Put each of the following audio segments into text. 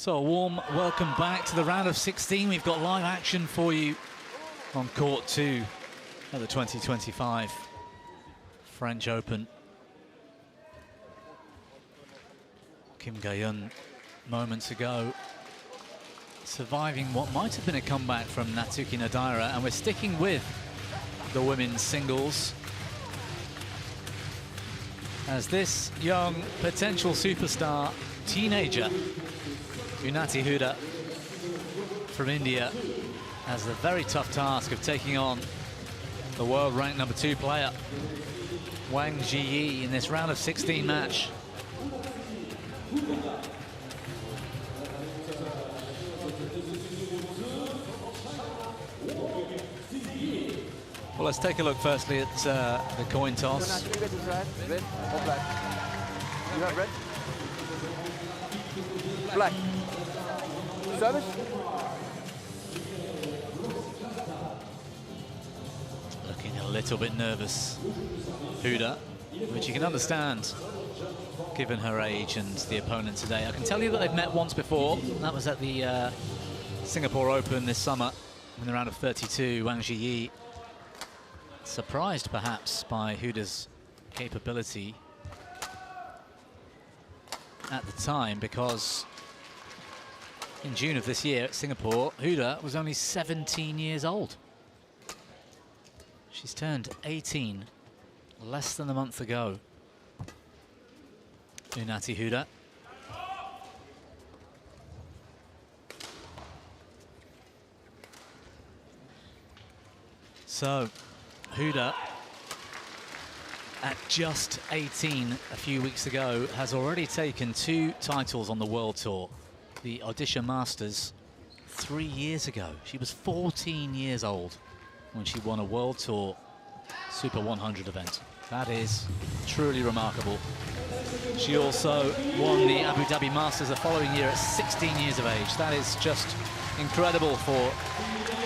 So a warm welcome back to the round of 16. We've got live action for you on court 2 at the 2025 French Open. Kim Ga-eun moments ago surviving what might have been a comeback from Natsuki Nodaira, and we're sticking with the women's singles as this young potential superstar teenager Unnati Hooda from India has the very tough task of taking on the world ranked #2 player Wang Zhi in this round of 16 match. Well, let's take a look firstly at the coin toss. Red or black? You have red? Black. Service? Looking a little bit nervous, Hooda, which you can understand given her age and the opponent today. I can tell you that they've met once before. That was at the Singapore Open this summer in the round of 32. Wang Zhi, surprised perhaps by Hooda's capability at the time, because in June of this year at Singapore, Hooda was only 17 years old. She's turned 18 less than a month ago. Unnati Hooda. So, Hooda, at just 18 a few weeks ago, has already taken 2 titles on the World Tour. The Odisha Masters 3 years ago. She was 14 years old when she won a World Tour Super 100 event. That is truly remarkable. She also won the Abu Dhabi Masters the following year at 16 years of age. That is just incredible for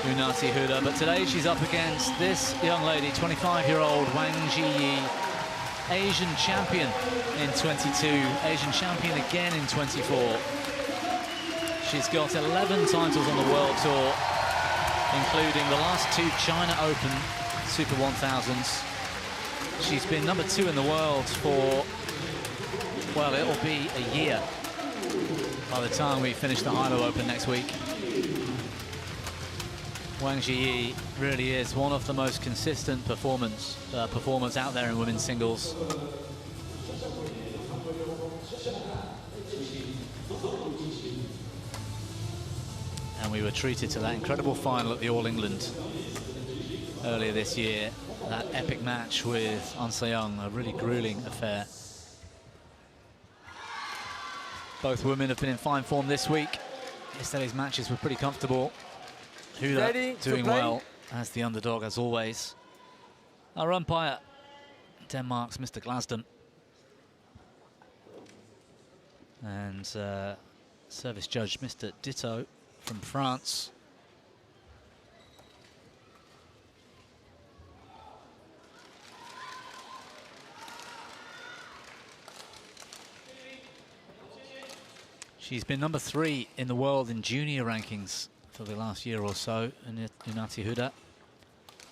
Unnati Hooda. But today she's up against this young lady, 25-year-old Wang Zhi, Asian champion in 22, Asian champion again in 24. She's got 11 titles on the World Tour, including the last 2 China Open Super 1000s. She's been #2 in the world for, well, it'll be a year by the time we finish the Hilo Open next week. Wang Zhi really is one of the most consistent performers out there in women's singles. And we were treated to that incredible final at the All England earlier this year. That epic match with An Se-young, a really grueling affair. Both women have been in fine form this week. Yesterday's matches were pretty comfortable. Hooda doing well as the underdog, as always. Our umpire, Denmark's Mr. Glasden. And service judge, Mr. Ditto from France. She's been #3 in the world in junior rankings for the last year or so, Unnati Hooda.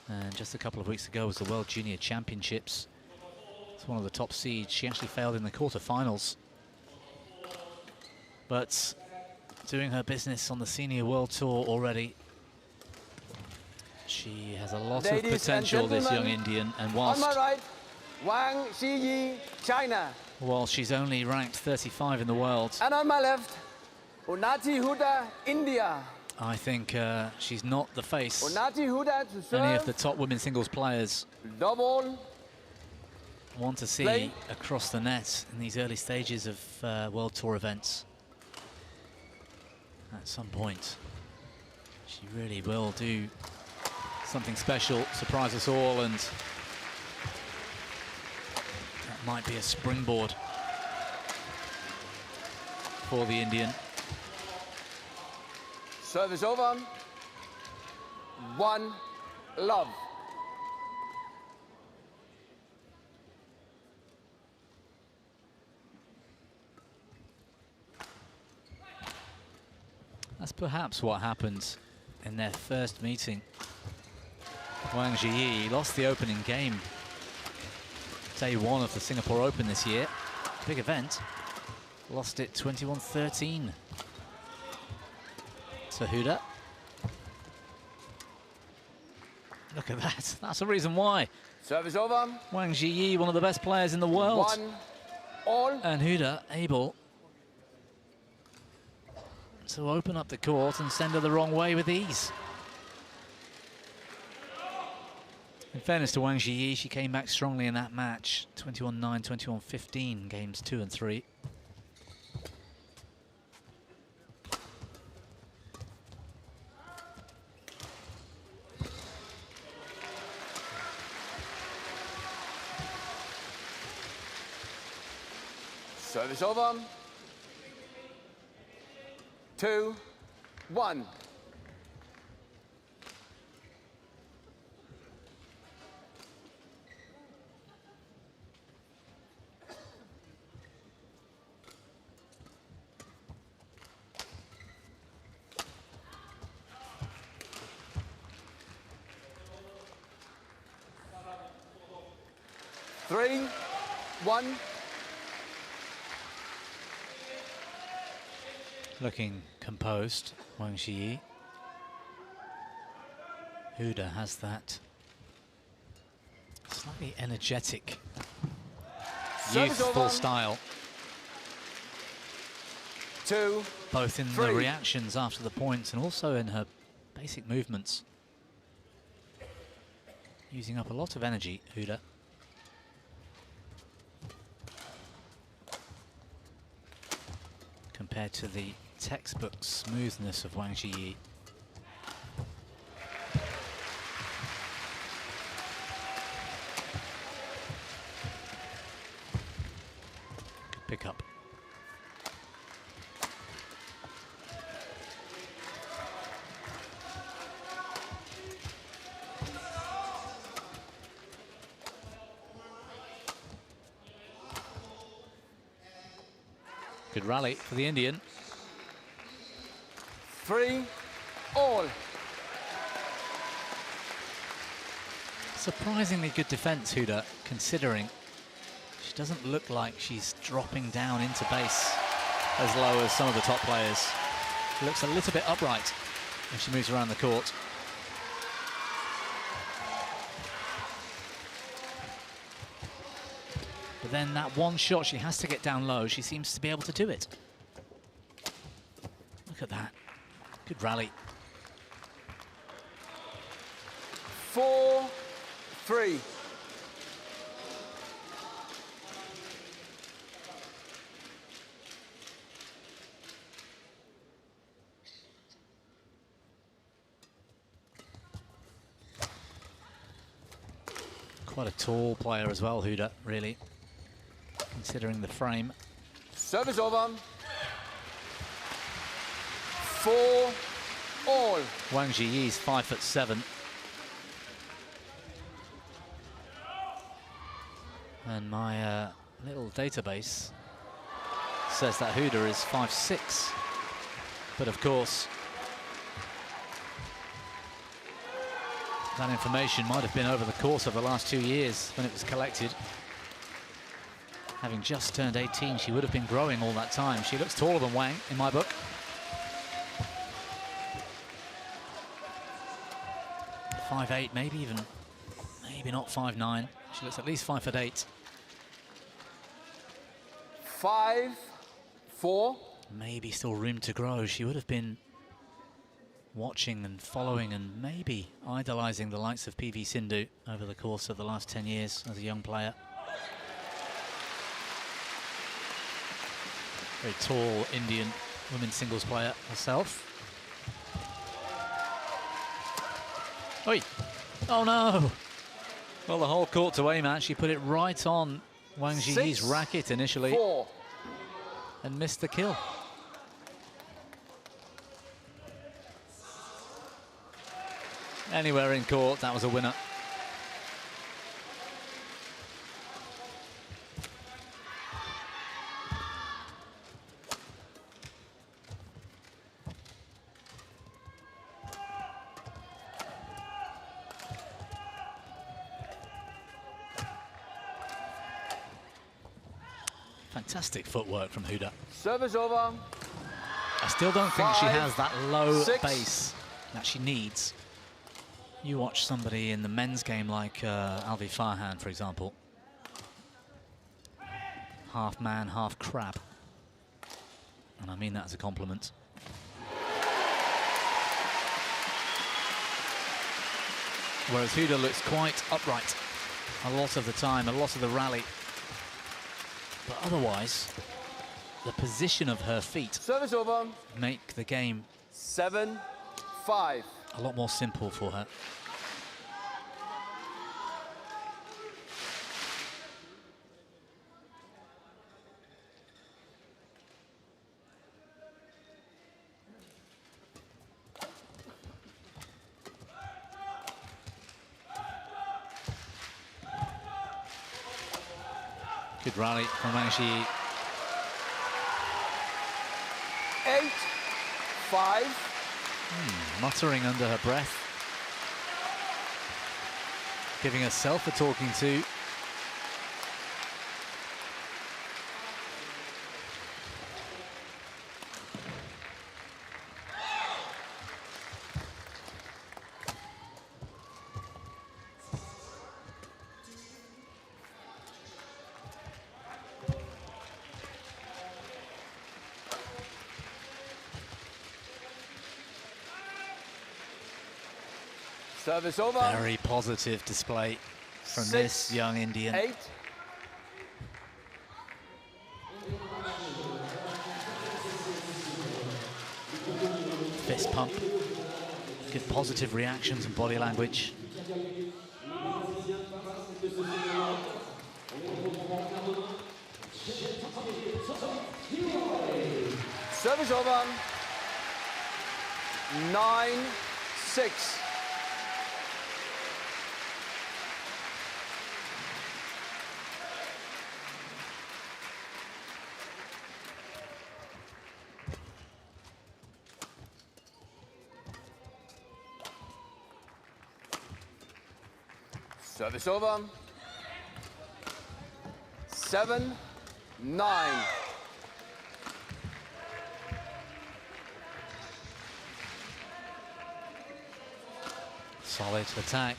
And just a couple of weeks ago was the World Junior Championships. It's one of the top seeds. She actually failed in the quarterfinals. But doing her business on the Senior World Tour already. She has a lot of potential, this young Indian. And whilst on my right, Wang Zhi, China. While she's only ranked 35 in the world. And on my left, Unnati Hooda, India. I think she's not the face Unnati Hooda to serve. Any of the top women's singles players Double. Want to see across the net in these early stages of World Tour events. At some point, she really will do something special, surprise us all, and that might be a springboard for the Indian. Service over. 1 love. That's perhaps what happened in their first meeting. Wang Zhi lost the opening game. Day one of the Singapore Open this year. Big event. Lost it 21-13. So Hooda. Look at that. That's the reason why. Service over. Wang Zhi, one of the best players in the world. 1-all. And Hooda able to open up the court and send her the wrong way with ease. In fairness to Wang Zhi, she came back strongly in that match. 21-9, 21-15, games 2 and 3. Service over. 2-1. Three, 1. Looking composed, Wang Zhi. Hooda has that slightly energetic, youthful style. 2, Both in 3. the reactions after the points and also in her basic movements. Using up a lot of energy, Hooda. Compared to the textbook smoothness of Wang Zhi. Good pick up. Good rally for the Indian. 3-all. Surprisingly good defense, Hooda, considering she doesn't look like she's dropping down into base as low as some of the top players. She looks a little bit upright when she moves around the court. But then that one shot, she has to get down low. She seems to be able to do it. Look at that. Good rally. 4-3. Quite a tall player as well, Hooda, really, considering the frame. Service over. 4-all. Wang Zhi's 5'7". And my little database says that Hooda is 5'6". But of course, that information might have been over the course of the last 2 years when it was collected. Having just turned 18, she would have been growing all that time. She looks taller than Wang in my book. 5'8", maybe even, maybe not 5'9". She looks at least 5'8". 5-4. Maybe still room to grow. She would have been watching and following and maybe idolizing the likes of PV Sindhu over the course of the last 10 years as a young player. Very tall Indian women's singles player herself. Oi! Oh no! Well, the whole court to aim at. She put it right on Wang Zhi's racket initially 4. and missed the kill. Anywhere in court, that was a winner. Fantastic footwork from Hooda. Service over. I still don't think she 5, has that low 6. base that she needs. You watch somebody in the men's game like Alvi Farhan, for example. Half man, half crab. And I mean that as a compliment. Whereas Hooda looks quite upright a lot of the time, a lot of the rally. But otherwise, the position of her feet Service over. make the game 7-5. a lot more simple for her. Good rally from Wang Zhi. 8-5. Muttering under her breath. Giving herself a talking to. Service over. Very positive display from this young Indian. 8. Fist pump. Good positive reactions and body language. Service over. 9-6. Service over. 7-9. Solid attack.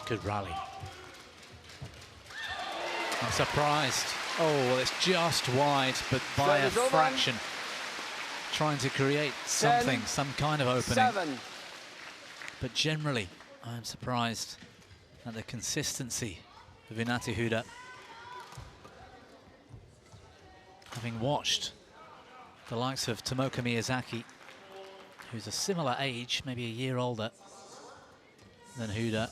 Good rally. I'm surprised. Oh, well, it's just wide, but by a fraction. Trying to create something, 10, some kind of opening. 7. But generally, I'm surprised at the consistency of Unnati Hooda. Having watched the likes of Tomoka Miyazaki, who's a similar age, maybe a year older than Hooda,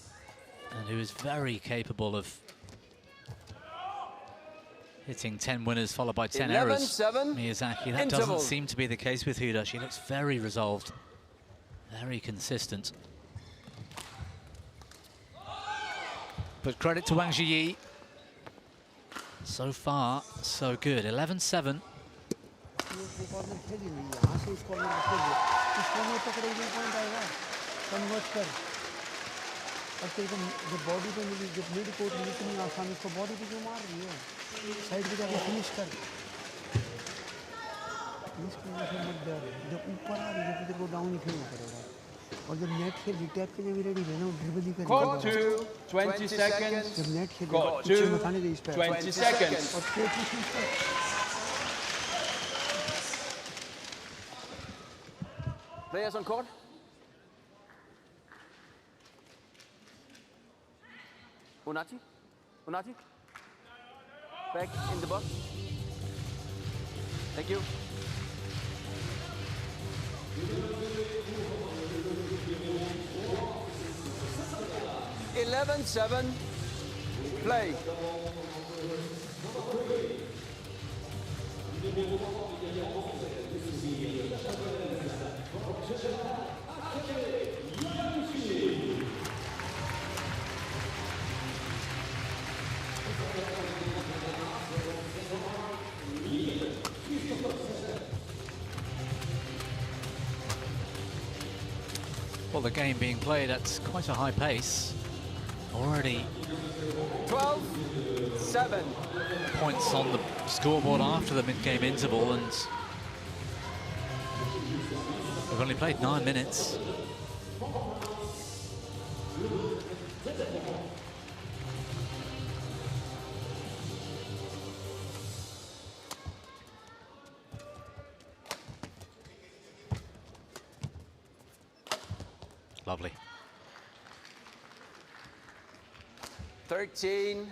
and who is very capable of hitting 10 winners followed by 10 errors. 11-7. Miyazaki, that doesn't seem to be the case with Hooda. She looks very resolved, very consistent. But credit to Wang Zhi. So far, so good. 11-7. अब तेरे को जब body पे मिली जब mid court मिली इतनी आसानी उसको body पे क्यों मार रही है साइड पे जाके फिनिश कर फिनिश करने से मत डर जब ऊपर आ रही है तो तेरे को डाउन ही खेलना पड़ेगा और जब नेट खेल टैप के लिए भी रेडी है ना ड्रिबल ही करेगा Court 2 20 seconds जब नेट खेल Court 2 20 seconds और Players on court. Unnati? Unnati? Back in the box. Thank you. (11-7). Play. Well, the game being played at quite a high pace. Already 12-7. points on the scoreboard after the mid-game interval, and we've only played 9 minutes. Lovely. 13-7.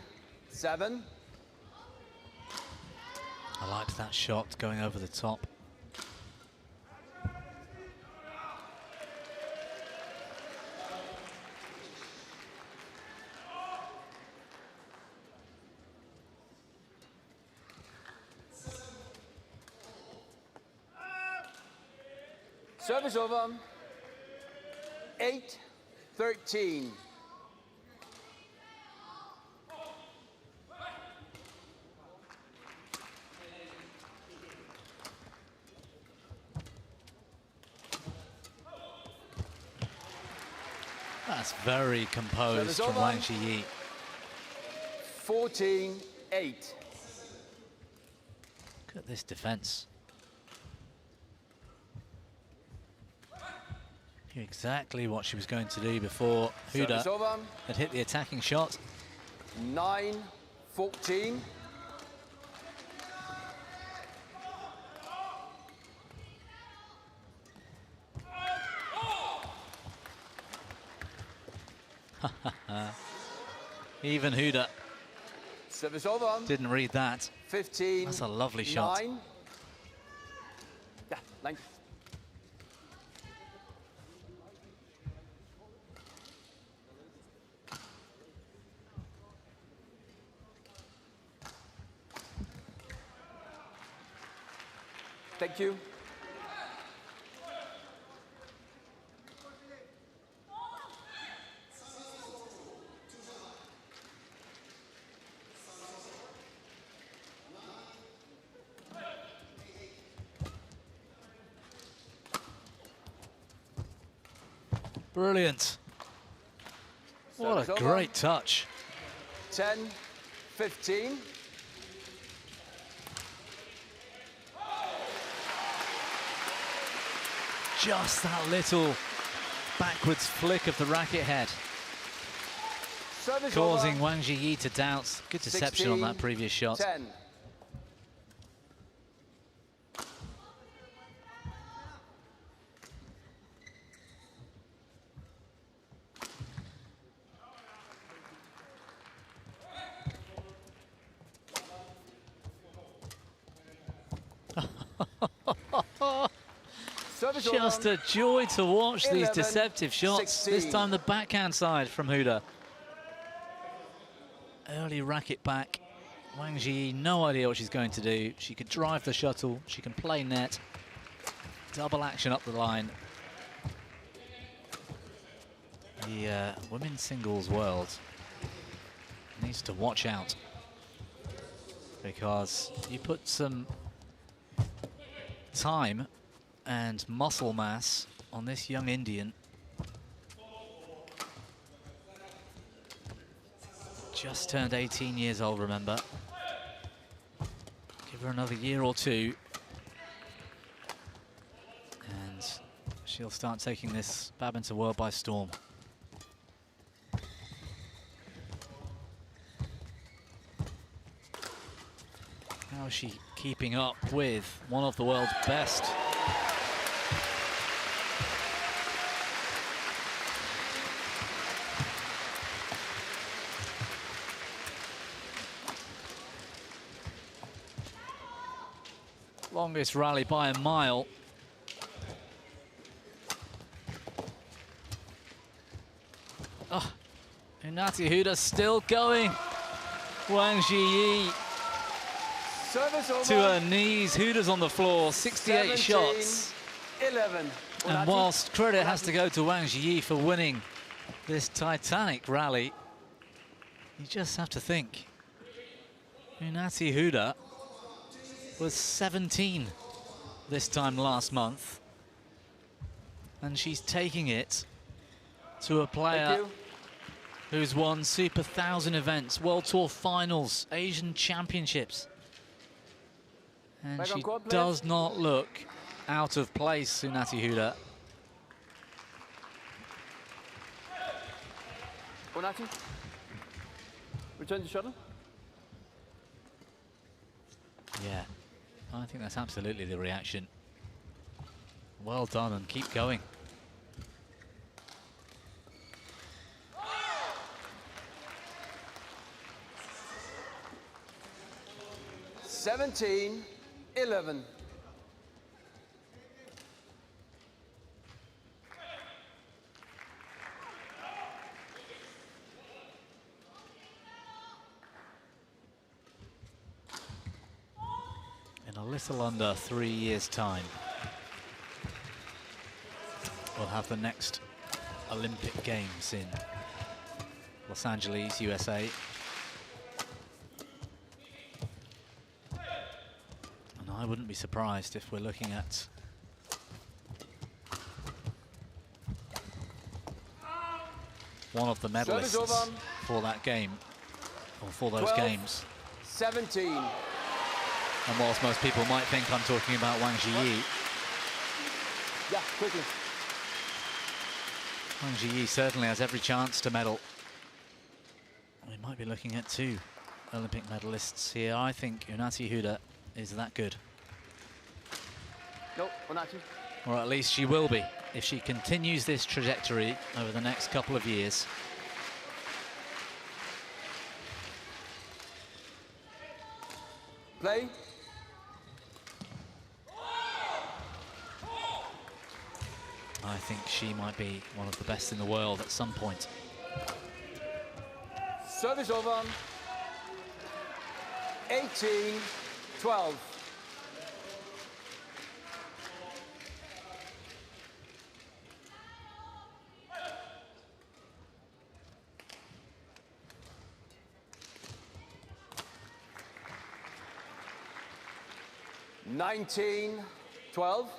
I liked that shot going over the top. Service over. 8-13. That's very composed from Wang Zhi. 14-8. Look at this defense. Knew exactly what she was going to do before Hooda had hit the attacking shot. 9-14. Even Hooda Service over. didn't read that. 15. That's a lovely shot. 9. Yeah, 9. Thank you. Brilliant. What a great touch. 10-15. Just that little backwards flick of the racket head, Service causing over. Wang Zhi to doubt. Good deception on that previous shot. 10. Just a joy to watch these 11, deceptive shots. 16. This time the backhand side from Hooda. Early racket back. Wang Zhi, no idea what she's going to do. She could drive the shuttle, she can play net. Double action up the line. The women's singles world needs to watch out, because you put some time and muscle mass on this young Indian. Just turned 18 years old, remember. Give her another year or two, and she'll start taking this badminton world by storm. How is she keeping up with one of the world's best? Longest rally by a mile. Oh, Unnati Hooda still going. Wang Zhi to her knees. Hooda's on the floor, 68 shots. 11. And whilst credit has to go to Wang Zhi for winning this titanic rally, you just have to think, Unnati Hooda was 17 this time last month, and she's taking it to a player you. who's won Super 1000 events, World Tour finals, Asian Championships. And Back on she court, please. does not look out of place, Unnati Hooda. Unnati. Return to shuttle. Yeah, I think that's absolutely the reaction. Well done, and keep going. Seventeen, 11. In a little under 3 years' time, we'll have the next Olympic Games in Los Angeles, USA. And I wouldn't be surprised if we're looking at one of the medalists for that game, or for those 12, games. 17. And whilst most people might think I'm talking about Wang Zhi, Yeah, quickly. Wang Zhi certainly has every chance to medal. We might be looking at 2 Olympic medalists here. I think Unnati Hooda is that good. No, Unnati. Or at least she will be, if she continues this trajectory over the next couple of years. Play. I think she might be one of the best in the world at some point. Service over. 18, 12. Nineteen, 12.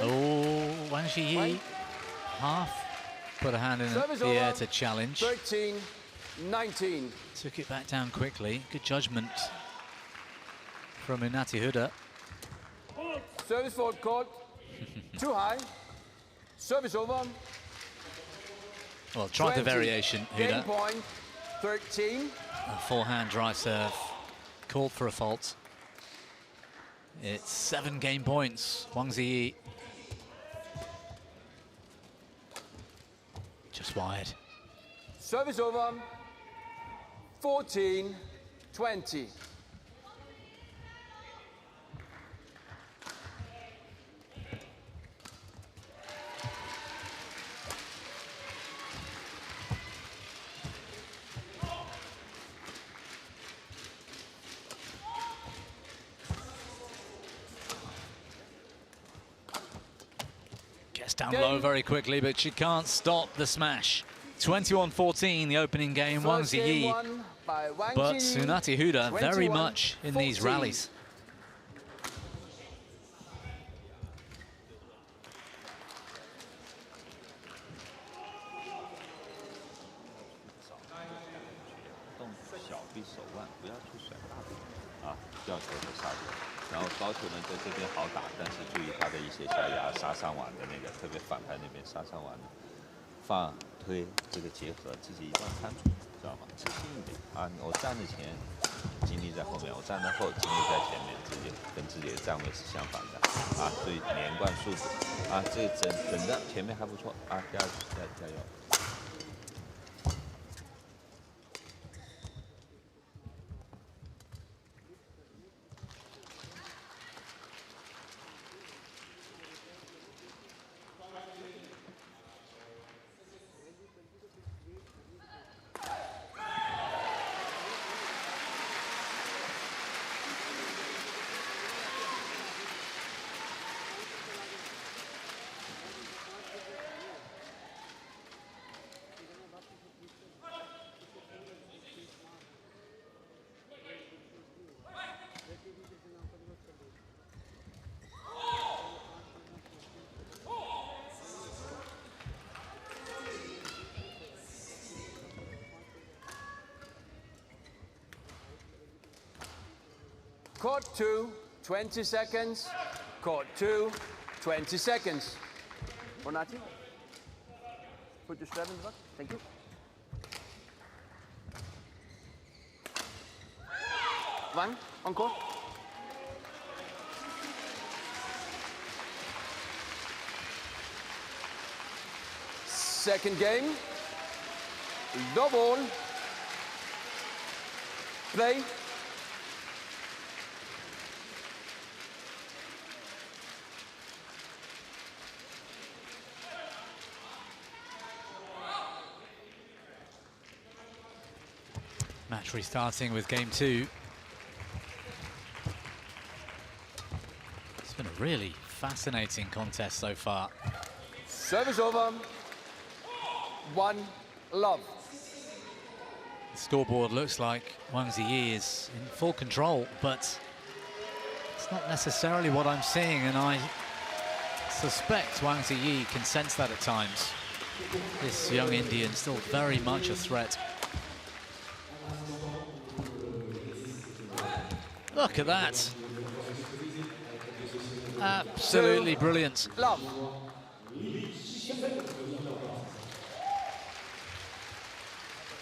Oh, Wang Zhi Wang. half put a hand in Service the air over. to challenge. 13, 19. Took it back down quickly. Good judgment from Unnati Hooda. Service forward court. Too high. Service over. Well, tried the 20. variation, Game Hooda. point. 13. A forehand drive serve, called for a fault. It's 7 game points. Wang Zhi just wide. Service over. 14, 20. Gets down low very quickly, but she can't stop the smash. 21-14, the opening game, Wang First game Zhi. won by Wang But Zhi, Unnati Hooda very 21-14. much in these rallies. Court 2, 20 seconds. Court 2, 20 seconds. Unnati, put your strap in the back. Thank you. Wang, on court. Second game. The ball. Play. Match restarting with game 2. It's been a really fascinating contest so far. Service over. 1 love. The scoreboard looks like Wang Zhi is in full control, but it's not necessarily what I'm seeing, and I suspect Wang Zhi can sense that at times. This young Indian still very much a threat. Look at that. Absolutely brilliant. Love.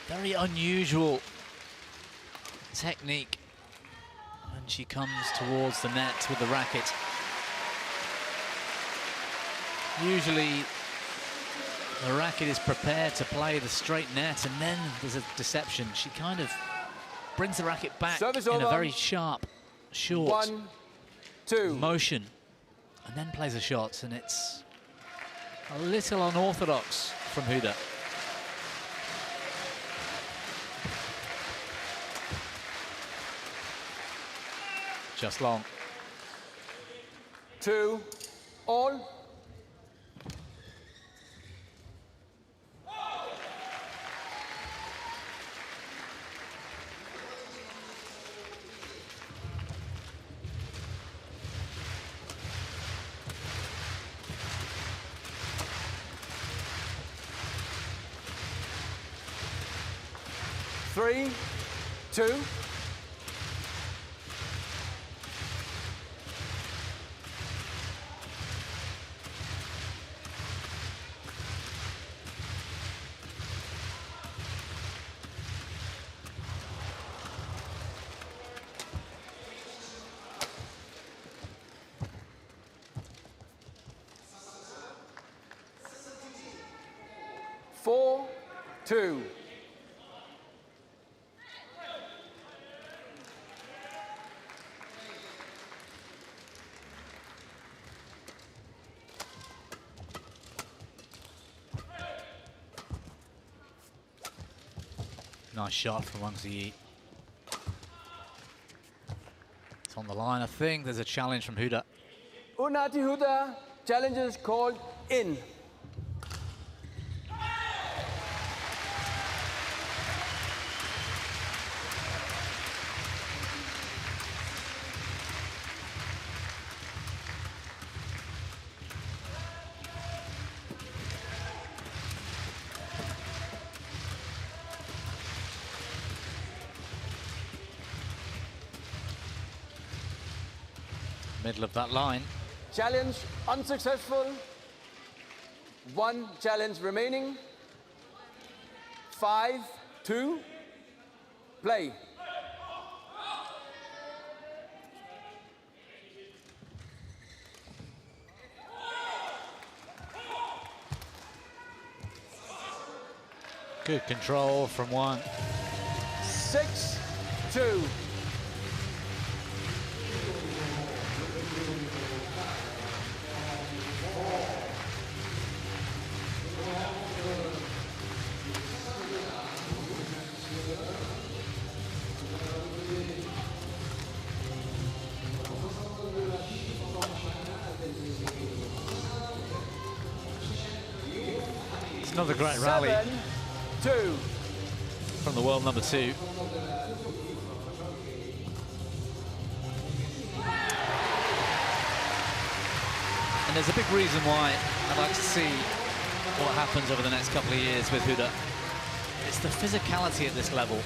Very unusual technique when she comes towards the net with the racket. Usually the racket is prepared to play the straight net, and then there's a deception. She kind of brings the racket back Service in over. a very sharp, short 1, 2. motion, and then plays a shot, and it's a little unorthodox from Hooda. Just long. 2, all. Three, 2. Four, 2. Nice shot from Wang Zhi. It's on the line, I think. There's a challenge from Hooda. Unnati Hooda, challenge is called in. Middle of that line. Challenge unsuccessful. 1 challenge remaining. 5, 2. Play. Good control from Wang. 6, 2. Another great rally 7, 2. from the world number 2. And there's a big reason why I'd like to see what happens over the next couple of years with Hooda. It's the physicality at this level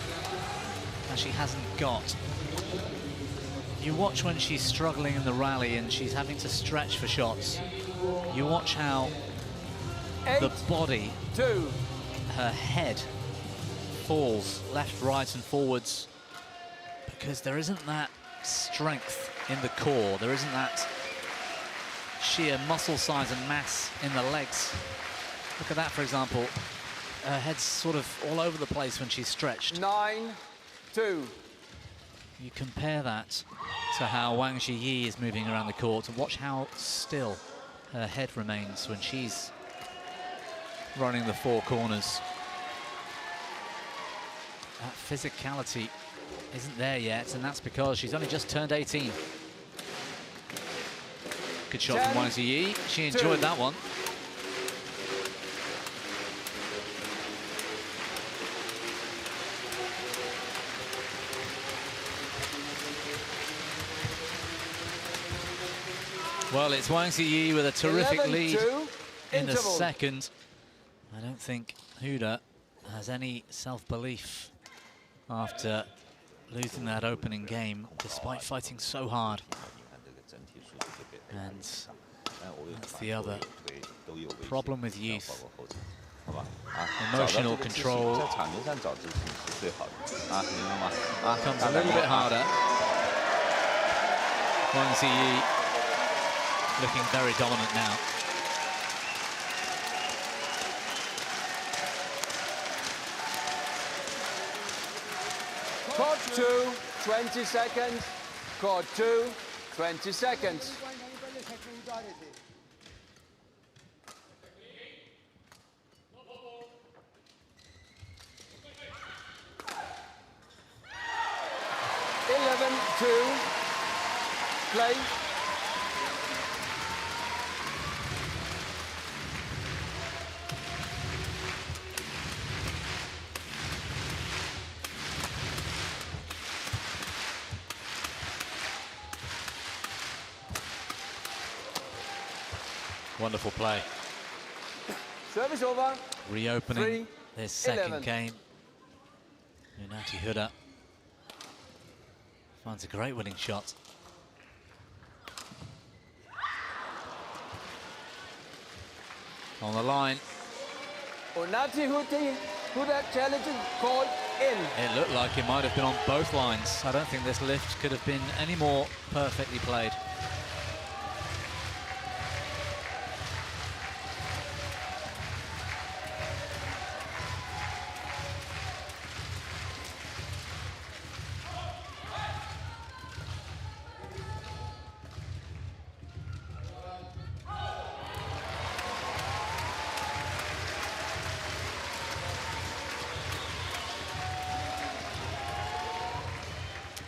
that she hasn't got You watch when she's struggling in the rally and she's having to stretch for shots. You watch how the body, her head, falls left, right, and forwards because there isn't that strength in the core. There isn't that sheer muscle size and mass in the legs. Look at that, for example. Her head's sort of all over the place when she's stretched. 9-2. You compare that to how Wang Zhi is moving around the court and watch how still her head remains when she's running the four corners. That physicality isn't there yet, and that's because she's only just turned 18. Good shot from Wang Zhi. She enjoyed that one. Well, it's Wang Zhi with a terrific lead in the second. I don't think Hooda has any self-belief after losing that opening game, despite fighting so hard. And that's the other problem with youth. Emotional control comes a little bit harder. Wang Zhi looking very dominant now. Court 2, 20 seconds. Court 2, 20 seconds. Play. Wonderful play. Service over. Reopening this second game. Unnati Hooda finds a great winning shot. On the line. Unnati Hooda challenging called in. It looked like it might have been on both lines. I don't think this lift could have been any more perfectly played.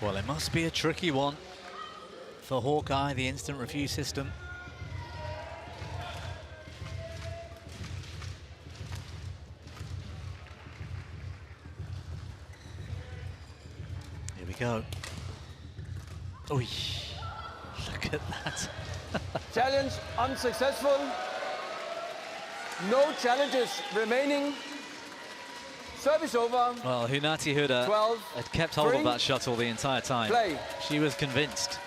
Well, it must be a tricky one for Hawkeye, the instant review system. Here we go. Oh, look at that. Challenge unsuccessful. No challenges remaining. Service over. Well, Unnati Hooda had kept hold of that shuttle the entire time. Play. She was convinced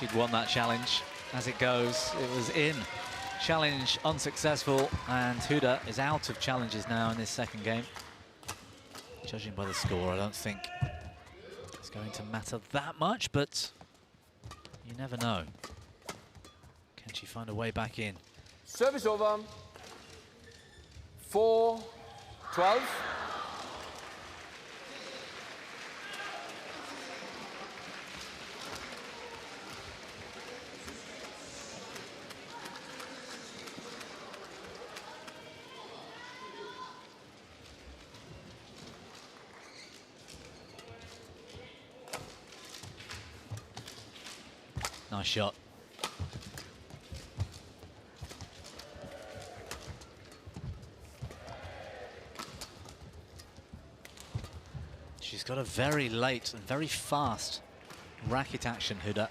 she'd won that challenge. As it goes, it was in. Challenge unsuccessful, and Hooda is out of challenges now in this second game. Judging by the score, I don't think it's going to matter that much, but you never know. Can she find a way back in? Service over. 4-12. Nice shot. She's got a very late and very fast racket action, Hooda.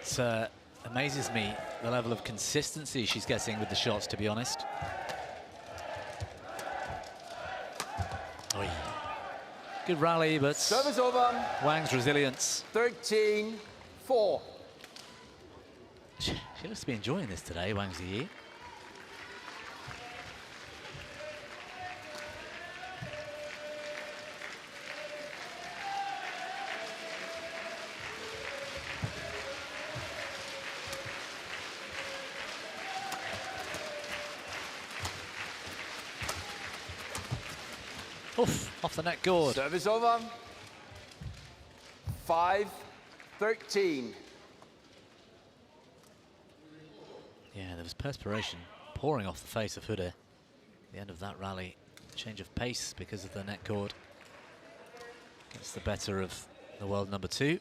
It amazes me the level of consistency she's getting with the shots, to be honest. Good rally, but Service over. Wang's resilience. 13-4. She looks to be enjoying this today, Wang Zhi. Oof, off the net gourd. Service over. 5-13. Yeah, there was perspiration pouring off the face of Hooda at the end of that rally. Change of pace because of the net cord. Gets the better of the world number 2.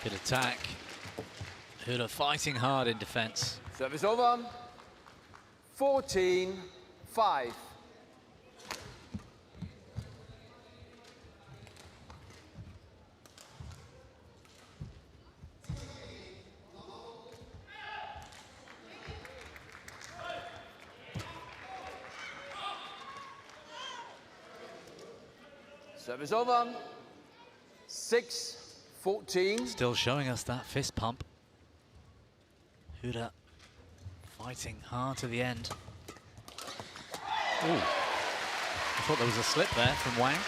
Good attack. Hooda fighting hard in defense. Service over. 14-5. Service over. 6-14. Still showing us that fist pump. Hooda fighting hard to the end. Ooh. I thought there was a slip there from Wang.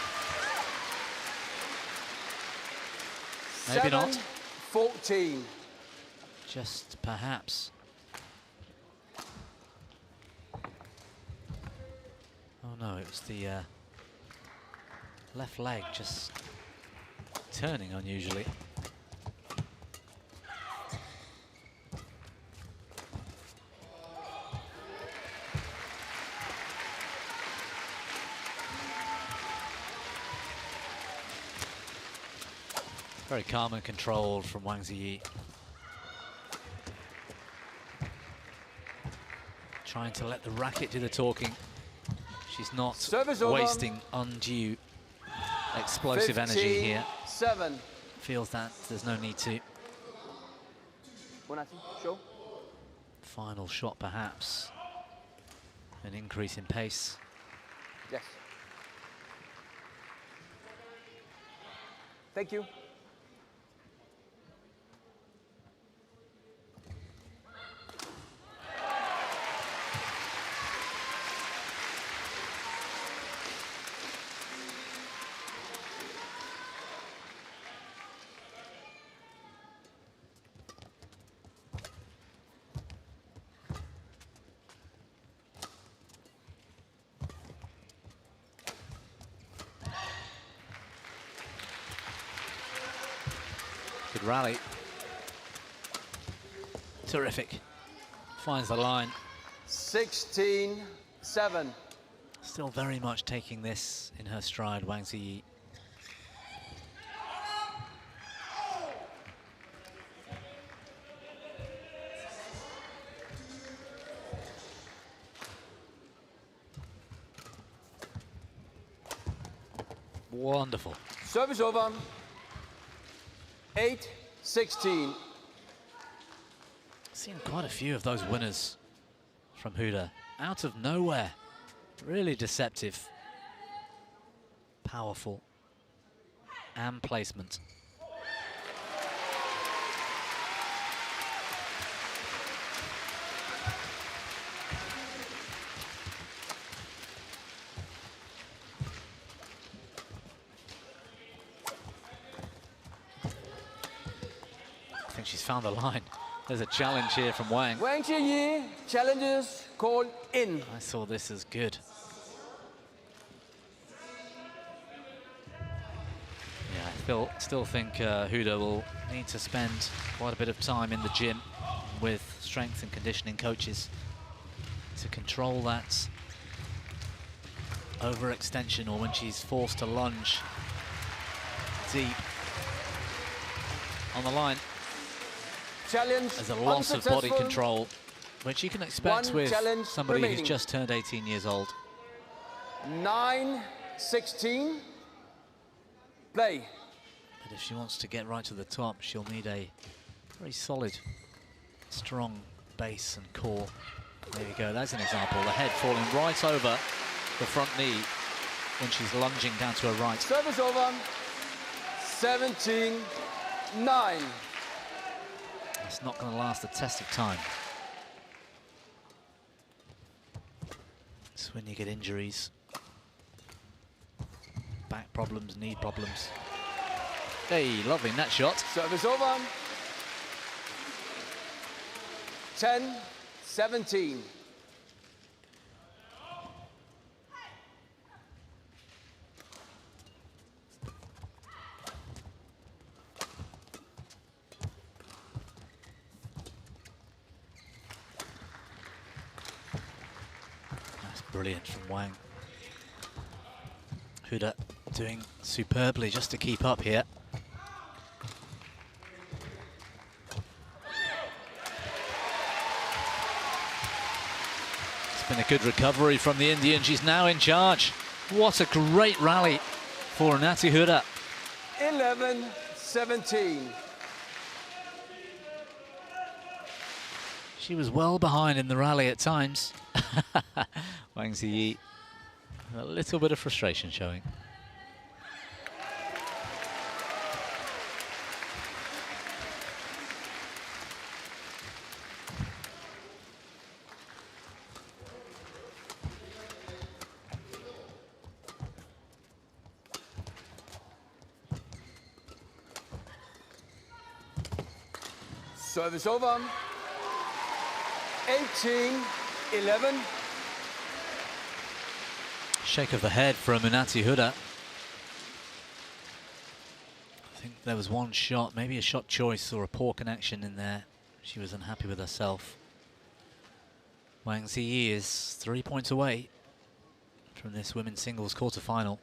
Maybe not. 7-14. Just perhaps. Oh no, it was the left leg just turning unusually. Very calm and controlled from Wang Zhi. Trying to let the racket do the talking. She's not wasting undue explosive energy here. 7. Feels that there's no need to. Unnati, show. Final shot perhaps. An increase in pace. Yes. Thank you. Good rally. Terrific. Finds the line. 16-7. Still very much taking this in her stride, Wang Zhi. Wonderful. Service over. 8-16. Seen quite a few of those winners from Hooda out of nowhere. Really deceptive, powerful, and placement. I think she's found the line. There's a challenge here from Wang. Wang Zhi challenges called in. I saw this as good. Yeah, I still think Hooda will need to spend quite a bit of time in the gym with strength and conditioning coaches to control that overextension, or when she's forced to lunge deep on the line. Challenge There's a loss of body control. which you can expect One with challenge somebody remaining. who's just turned 18 years old. 9-16. Play. But if she wants to get right to the top, she'll need a very solid, strong base and core. There you go, that's an example. The head falling right over the front knee when she's lunging down to her right. Service over. 17-9. It's not going to last the test of time. It's when you get injuries, back problems, knee problems. Hey, lovely net shot. Service over. 10-17. That's brilliant from Wang. Hooda doing superbly just to keep up here. Been a good recovery from the Indian. She's now in charge. What a great rally for Unnati Hooda. 11-17. She was well behind in the rally at times. Wang Zhi, a little bit of frustration showing. Service over. 18-11. Shake of the head from Unnati Hooda. I think there was one shot, maybe a shot choice or a poor connection in there. She was unhappy with herself. Wang Zhi is 3 points away from this women's singles quarter-final.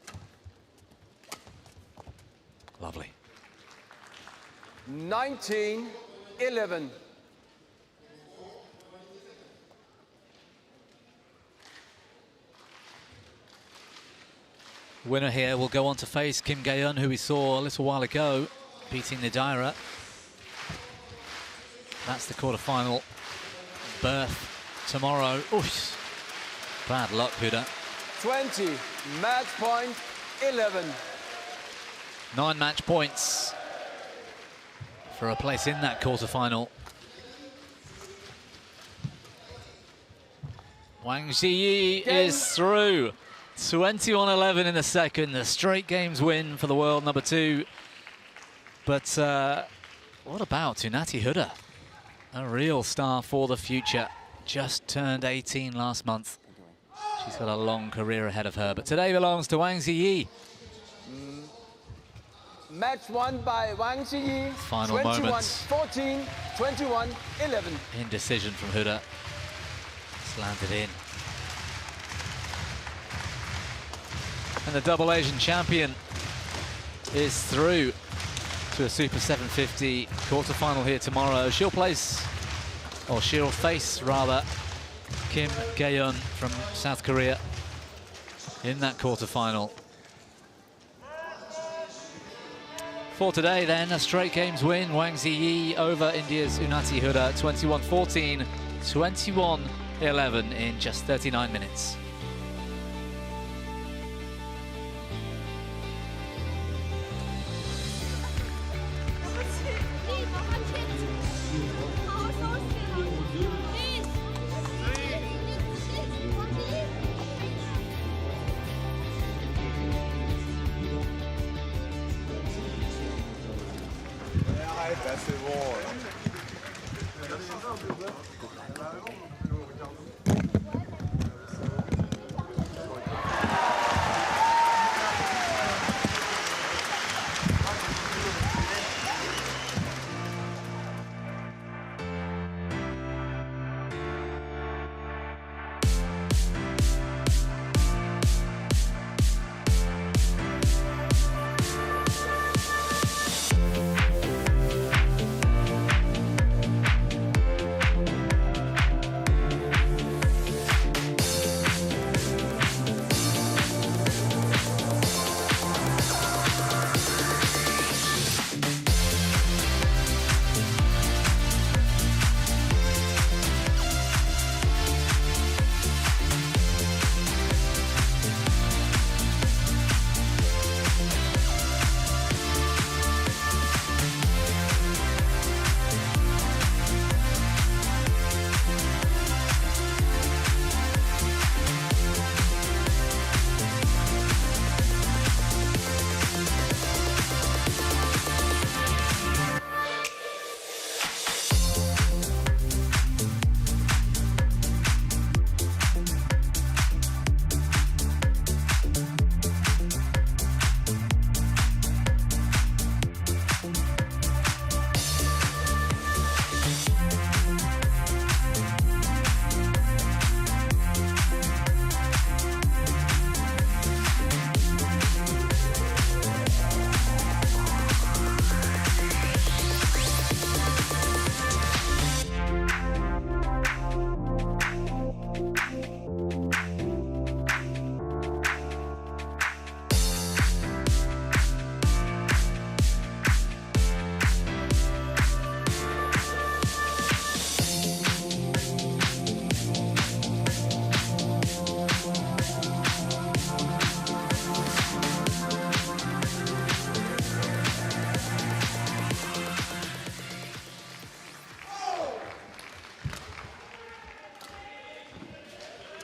Lovely. 19-11. Winner here will go on to face Kim Gae-eun, who we saw a little while ago, beating Nidira. That's the quarter-final berth tomorrow. Oof. Bad luck, Hooda. 20, match point 11. 9 match points for a place in that quarter-final. Wang Zhi is through. 21-11 in the second, a straight games win for the world number 2. But what about Unnati Hooda? A real star for the future. Just turned 18 last month. She's got a long career ahead of her, but today belongs to Wang Zhi. Match won by Wang Zhi. Final moments. 21-14, 21-11. Indecision from Hooda. It's landed in. And the double Asian champion is through to a Super 750 quarter-final here tomorrow. She'll face rather Kim Gae-eun from South Korea in that quarter-final. For today then, a straight games win. Wang Zhi over India's Unnati Hooda, 21-14, 21-11 in just 39 minutes.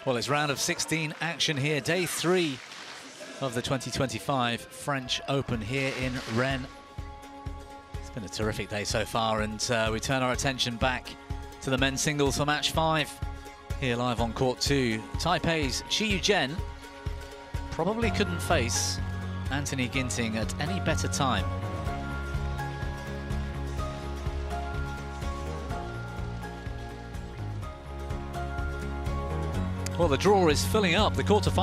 Well, it's round of 16 action here, day 3 of the 2025 French Open here in Rennes. It's been a terrific day so far, and we turn our attention back to the men's singles for match 5 here live on court 2. Taipei's Shi Yuzhen probably couldn't face Anthony Ginting at any better time. Well, the draw is filling up. The quarterfinals